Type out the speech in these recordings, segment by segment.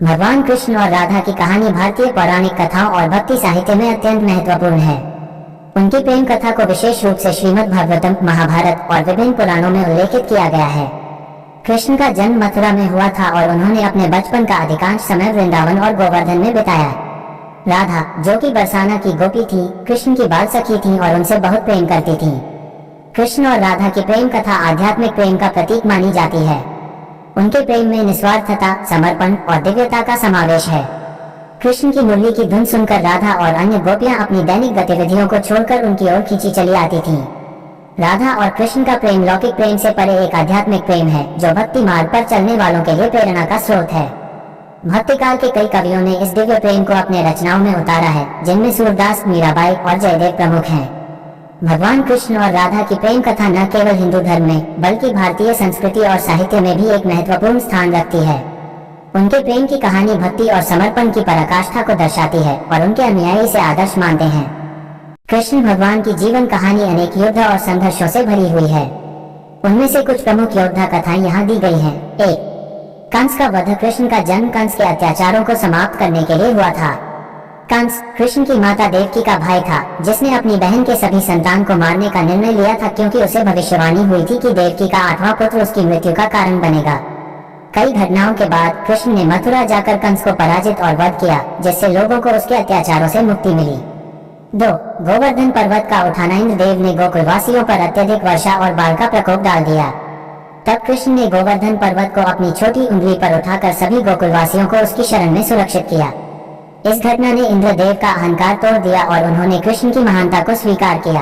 भगवान कृष्ण और राधा की कहानी भारतीय पौराणिक कथाओं और भक्ति साहित्य में अत्यंत महत्वपूर्ण है। उनकी प्रेम कथा को विशेष रूप से श्रीमद् भागवतम, महाभारत और विभिन्न पुराणों में उल्लेखित किया गया है। कृष्ण का जन्म मथुरा में हुआ था और उन्होंने अपने बचपन का अधिकांश समय वृंदावन और गोवर्धन में बिताया। राधा, जो कि बरसाना की गोपी थी, कृष्ण की बाल सखी थी और उनसे बहुत प्रेम करती थी। कृष्ण और राधा की प्रेम कथा आध्यात्मिक प्रेम का प्रतीक मानी जाती है। उनके प्रेम में निस्वार्थता, समर्पण और दिव्यता का समावेश है। कृष्ण की मुरली की धुन सुनकर राधा और अन्य गोपियां अपनी दैनिक गतिविधियों को छोड़कर उनकी ओर खींची चली आती थीं। राधा और कृष्ण का प्रेम लौकिक प्रेम से परे एक आध्यात्मिक प्रेम है, जो भक्ति मार्ग पर चलने वालों के लिए प्रेरणा का स्रोत है। भक्तिकाल के कई कवियों ने इस दिव्य प्रेम को अपने रचनाओं में उतारा है, जिनमें सूरदास, मीराबाई और जयदेव प्रमुख हैं। भगवान कृष्ण और राधा की प्रेम कथा न केवल हिंदू धर्म में बल्कि भारतीय संस्कृति और साहित्य में भी एक महत्वपूर्ण स्थान रखती है। उनके प्रेम की कहानी भक्ति और समर्पण की पराकाष्ठा को दर्शाती है और उनके अनुयायी इसे आदर्श मानते हैं। कृष्ण भगवान की जीवन कहानी अनेक युद्ध और संघर्षों से भरी हुई है। उनमें से कुछ प्रमुख योद्धा कथाएं यहाँ दी गई हैं। 1. कंस का वध। कृष्ण का जन्म कंस के अत्याचारों को समाप्त करने के लिए हुआ था। कंस कृष्ण की माता देवकी का भाई था, जिसने अपनी बहन के सभी संतान को मारने का निर्णय लिया था, क्योंकि उसे भविष्यवाणी हुई थी कि देवकी का 8वां पुत्र उसकी मृत्यु का कारण बनेगा। कई घटनाओं के बाद कृष्ण ने मथुरा जाकर कंस को पराजित और वध किया, जिससे लोगों को उसके अत्याचारों से मुक्ति मिली। 2. गोवर्धन पर्वत का उठाना। इंद्रदेव ने गोकुलवासियों पर अत्यधिक वर्षा और बाढ़ का प्रकोप डाल दिया। तब कृष्ण ने गोवर्धन पर्वत को अपनी छोटी उंगली पर उठाकर सभी गोकुलवासियों को उसकी शरण में सुरक्षित किया। इस घटना ने इंद्रदेव का अहंकार तोड़ दिया और उन्होंने कृष्ण की महानता को स्वीकार किया।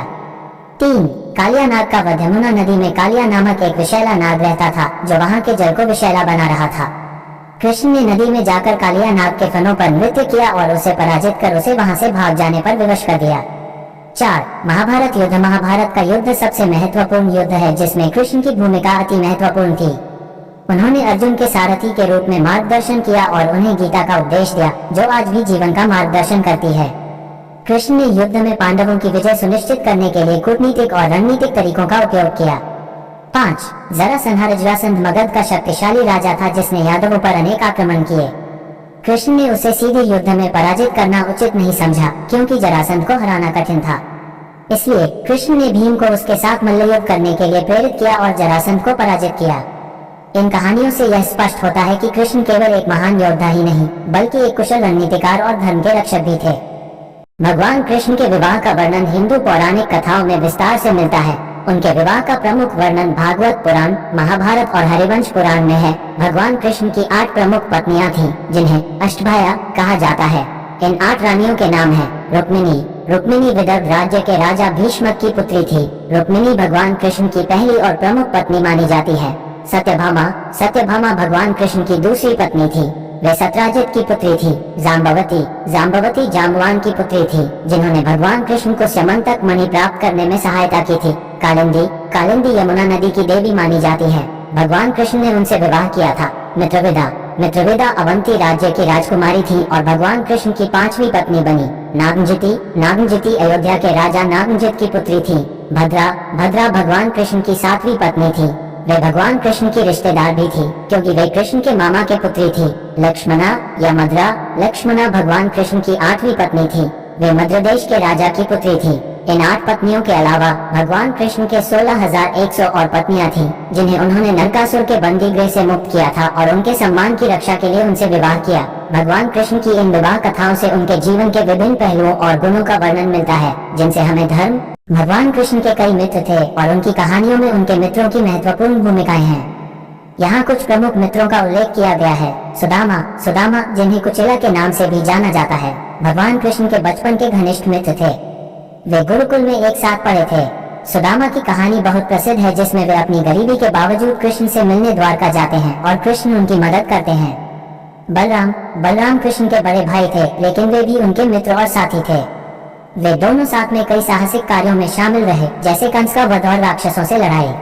3. कालिया नाग का वध। यमुना नदी में कालिया नामक एक विषैला नाग रहता था, जो वहां के जल को विषैला बना रहा था। कृष्ण ने नदी में जाकर कालिया नाग के फनों पर नृत्य किया और उसे पराजित कर उसे वहां से भाग जाने पर विवश कर दिया। 4. महाभारत युद्ध। महाभारत का युद्ध सबसे महत्वपूर्ण युद्ध है, जिसमें कृष्ण की भूमिका अति महत्वपूर्ण थी। उन्होंने अर्जुन के सारथी के रूप में मार्गदर्शन किया और उन्हें गीता का उपदेश दिया, जो आज भी जीवन का मार्गदर्शन करती है। कृष्ण ने युद्ध में पांडवों की विजय सुनिश्चित करने के लिए कूटनीतिक और रणनीतिक तरीकों का उपयोग किया। 5. जरासंध। जरासंध मगध का शक्तिशाली राजा था, जिसने यादवों पर अनेक आक्रमण किए। कृष्ण ने उसे सीधे युद्ध में पराजित करना उचित नहीं समझा, क्योंकि जरासंध को हराना कठिन था। इसलिए कृष्ण ने भीम को उसके साथ मल्लयुद्ध करने के लिए प्रेरित किया और जरासंध को पराजित किया। इन कहानियों से यह स्पष्ट होता है कि कृष्ण केवल एक महान योद्धा ही नहीं, बल्कि एक कुशल रणनीतिकार और धर्म के रक्षक भी थे। भगवान कृष्ण के विवाह का वर्णन हिंदू पौराणिक कथाओं में विस्तार से मिलता है। उनके विवाह का प्रमुख वर्णन भागवत पुराण, महाभारत और हरिवंश पुराण में है। भगवान कृष्ण की 8 प्रमुख पत्नियां थीं, जिन्हें अष्टभाया कहा जाता है। इन 8 रानियों के नाम हैं रुक्मिणी। रुक्मिणी विदर्भ राज्य के राजा भीष्मक की पुत्री थी। रुक्मिणी भगवान कृष्ण की पहली और प्रमुख पत्नी मानी जाती है। सत्यभामा। सत्यभामा भगवान कृष्ण की दूसरी पत्नी थी। वे सत्राजित की पुत्री थी। जाम्बवती। जाम्बवती जाम्बवान की पुत्री थी, जिन्होंने भगवान कृष्ण को स्यमंतक मणि प्राप्त करने में सहायता की थी। कालिंदी। कालिंदी यमुना नदी की देवी मानी जाती है। भगवान कृष्ण ने उनसे विवाह किया था। मित्रविदा। मित्रविदा अवंती राज्य की राजकुमारी थी और भगवान कृष्ण की 5वीं पत्नी बनी। नागंजिति। नागंजिति अयोध्या के राजा नागंजित की पुत्री थी। भद्रा। भद्रा भगवान कृष्ण की 7वीं पत्नी थी। वे भगवान कृष्ण की रिश्तेदार भी थी, क्योंकि वे कृष्ण के मामा के पुत्री थी। लक्ष्मणा या मद्रा। लक्ष्मणा भगवान कृष्ण की 8वीं पत्नी थी। वे मध्य देश के राजा की पुत्री थी। इन 8 पत्नियों के अलावा भगवान कृष्ण के 16,100 और पत्नियां थीं, जिन्हें उन्होंने नरकासुर के बंदी गृह से मुक्त किया था और उनके सम्मान की रक्षा के लिए उनसे विवाह किया। भगवान कृष्ण की इन विवाह कथाओं से उनके जीवन के विभिन्न पहलुओं और गुणों का वर्णन मिलता है, जिनसे हमें धर्म। भगवान कृष्ण के कई मित्र थे और उनकी कहानियों में उनके मित्रों की महत्वपूर्ण भूमिकाएं हैं। यहाँ कुछ प्रमुख मित्रों का उल्लेख किया गया है। सुदामा। सुदामा, जिन्हें कुचेला के नाम से भी जाना जाता है, भगवान कृष्ण के बचपन के घनिष्ठ मित्र थे। वे गुरुकुल में एक साथ पढ़े थे। सुदामा की कहानी बहुत प्रसिद्ध है, जिसमें वे अपनी गरीबी के बावजूद कृष्ण से मिलने द्वारका जाते हैं और कृष्ण उनकी मदद करते हैं। बलराम। बलराम कृष्ण के बड़े भाई थे, लेकिन वे भी उनके मित्र और साथी थे। वे दोनों साथ में कई साहसिक कार्यों में शामिल रहे, जैसे कंस का वध और राक्षसों से लड़ाई।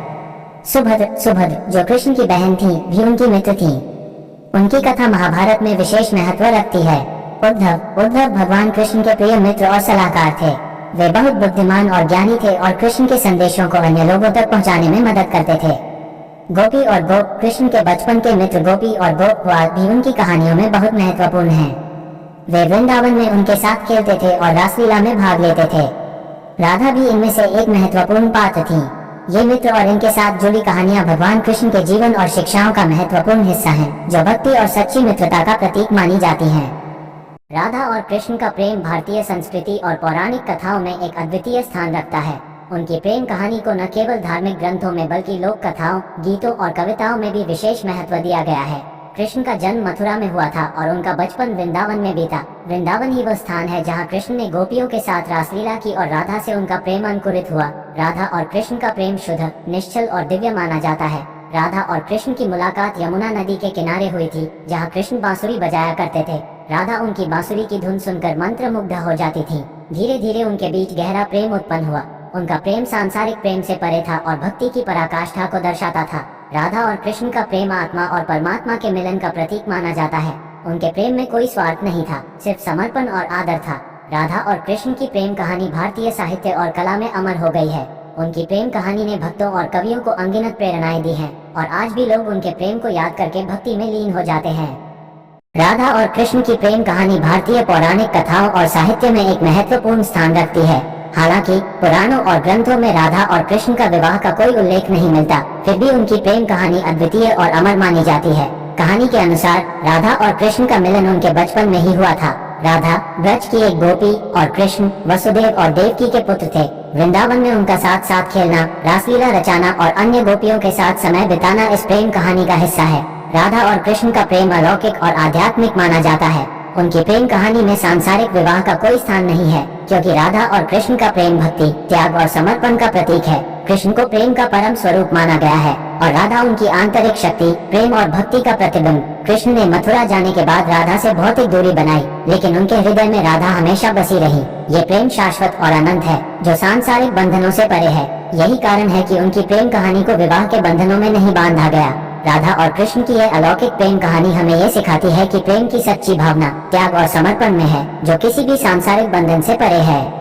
सुभद्र। सुभद्र, जो कृष्ण की बहन थी, भी उनकी मित्र थी। उनकी कथा महाभारत में विशेष महत्व रखती है। उद्धव। उद्धव भगवान कृष्ण के प्रिय मित्र और सलाहकार थे। वे बहुत बुद्धिमान और ज्ञानी थे और कृष्ण के संदेशों को अन्य लोगों तक पहुंचाने में मदद करते थे। गोपी और गोप कृष्ण के बचपन के मित्र गोपी और गोपवाल भी उनकी कहानियों में बहुत महत्वपूर्ण हैं। वे वृंदावन में उनके साथ खेलते थे और रासलीला में भाग लेते थे। राधा भी इनमें से एक महत्वपूर्ण पात्र थी। ये मित्र और इनके साथ जुड़ी कहानियां भगवान कृष्ण के जीवन और शिक्षाओं का महत्वपूर्ण हिस्सा हैं, जो भक्ति और सच्ची मित्रता का प्रतीक मानी जाती हैं। राधा और कृष्ण का प्रेम भारतीय संस्कृति और पौराणिक कथाओं में एक अद्वितीय स्थान रखता है। उनकी प्रेम कहानी को न केवल धार्मिक ग्रंथों में बल्कि लोक कथाओं, गीतों और कविताओं में भी विशेष महत्व दिया गया है। कृष्ण का जन्म मथुरा में हुआ था और उनका बचपन वृंदावन में बीता। वृंदावन ही वह स्थान है जहाँ कृष्ण ने गोपियों के साथ रासलीला की और राधा से उनका प्रेम अंकुरित हुआ। राधा और कृष्ण का प्रेम शुद्ध, निश्चल और दिव्य माना जाता है। राधा और कृष्ण की मुलाकात यमुना नदी के किनारे हुई थी, जहाँ कृष्ण बांसुरी बजाया करते थे। राधा उनकी बांसुरी की धुन सुनकर मंत्रमुग्ध हो जाती थी। धीरे धीरे उनके बीच गहरा प्रेम उत्पन्न हुआ। उनका प्रेम सांसारिक प्रेम से परे था और भक्ति की पराकाष्ठा को दर्शाता था। राधा और कृष्ण का प्रेम आत्मा और परमात्मा के मिलन का प्रतीक माना जाता है। उनके प्रेम में कोई स्वार्थ नहीं था, सिर्फ समर्पण और आदर था। राधा और कृष्ण की प्रेम कहानी भारतीय साहित्य और कला में अमर हो गई है। उनकी प्रेम कहानी ने भक्तों और कवियों को अनगिनत प्रेरणाएं दी हैं और आज भी लोग उनके प्रेम को याद करके भक्ति में लीन हो जाते हैं। राधा और कृष्ण की प्रेम कहानी भारतीय पौराणिक कथाओं और साहित्य में एक महत्वपूर्ण स्थान रखती है। हालांकि पुराणों और ग्रंथों में राधा और कृष्ण का विवाह का कोई उल्लेख नहीं मिलता, फिर भी उनकी प्रेम कहानी अद्वितीय और अमर मानी जाती है। कहानी के अनुसार राधा और कृष्ण का मिलन उनके बचपन में ही हुआ था। राधा ब्रज की एक गोपी और कृष्ण वसुदेव और देवकी के पुत्र थे। वृंदावन में उनका साथ साथ खेलना, रासलीला रचाना और अन्य गोपियों के साथ समय बिताना इस प्रेम कहानी का हिस्सा है। राधा और कृष्ण का प्रेम अलौकिक और आध्यात्मिक माना जाता है। उनकी प्रेम कहानी में सांसारिक विवाह का कोई स्थान नहीं है, क्योंकि राधा और कृष्ण का प्रेम भक्ति, त्याग और समर्पण का प्रतीक है। कृष्ण को प्रेम का परम स्वरूप माना गया है और राधा उनकी आंतरिक शक्ति, प्रेम और भक्ति का प्रतिबिंब। कृष्ण ने मथुरा जाने के बाद राधा से भौतिक दूरी बनाई, लेकिन उनके हृदय में राधा हमेशा बसी रही। ये प्रेम शाश्वत और अनंत है, जो सांसारिक बंधनों से परे है। यही कारण है कि उनकी प्रेम कहानी को विवाह के बंधनों में नहीं बांधा गया। राधा और कृष्ण की यह अलौकिक प्रेम कहानी हमें ये सिखाती है कि प्रेम की सच्ची भावना त्याग और समर्पण में है, जो किसी भी सांसारिक बंधन से परे है।